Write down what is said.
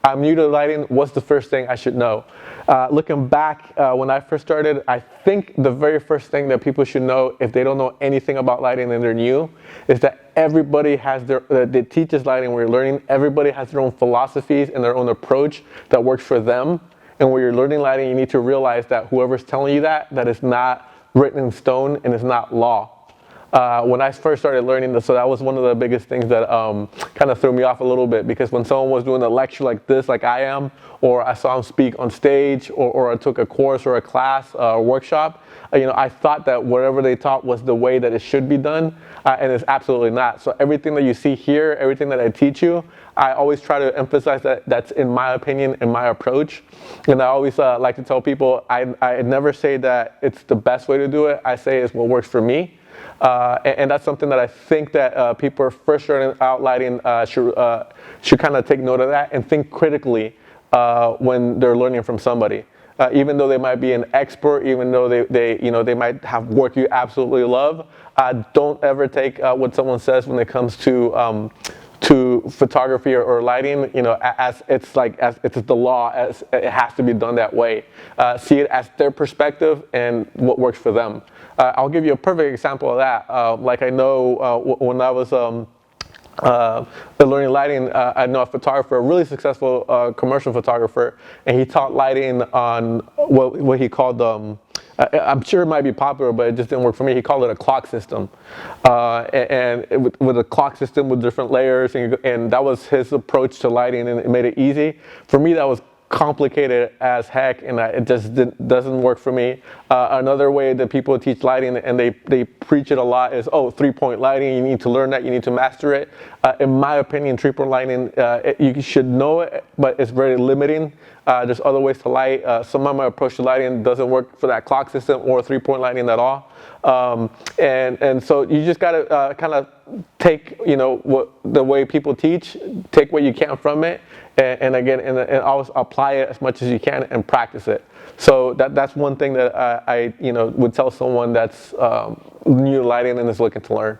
I'm new to lighting, what's the first thing I should know? Looking back, when I first started, I think the very first thing that people should know if they don't know anything about lighting and they're new is that everybody has that teaches lighting where you're learning, everybody has their own philosophies and their own approach that works for them. And when you're learning lighting, you need to realize that whoever's telling you that is not written in stone and is not law. When I first started learning this, so that was one of the biggest things that kind of threw me off a little bit, because when someone was doing a lecture like this, like I am, or I saw him speak on stage, or I took a course or a class or workshop, I thought that whatever they taught was the way that it should be done, and it's absolutely not. So everything that you see here, everything that I teach you, I always try to emphasize that that's in my opinion and my approach. And I always like to tell people, I never say that it's the best way to do it. I say it's what works for me. And that's something that I think that people are first starting out lighting should kind of take note of that and think critically when they're learning from somebody. Even though they might be an expert, even though they might have work you absolutely love, don't ever take what someone says when it comes to photography or lighting, as it's the law, as it has to be done that way. See it as their perspective and what works for them. I'll give you a perfect example of that. Like I know when I was learning lighting, I know a photographer, a really successful commercial photographer, and he taught lighting on what he called, I'm sure it might be popular, but it just didn't work for me. He called it a clock system. With a clock system with different layers, and that was his approach to lighting, and it made it easy. For me, that was complicated as heck, and it just doesn't work for me. Another way that people teach lighting, and they preach it a lot, is, oh, 3-point lighting, you need to learn that, you need to master it. In my opinion, 3-point lighting, you should know it, but it's very limiting. There's other ways to light. Some of my approach to lighting doesn't work for that clock system or 3-point lighting at all. And so you just gotta kind of take, the way people teach, take what you can from it, and again, and always apply it as much as you can and practice it. So that's one thing that I would tell someone that's new to lighting and is looking to learn.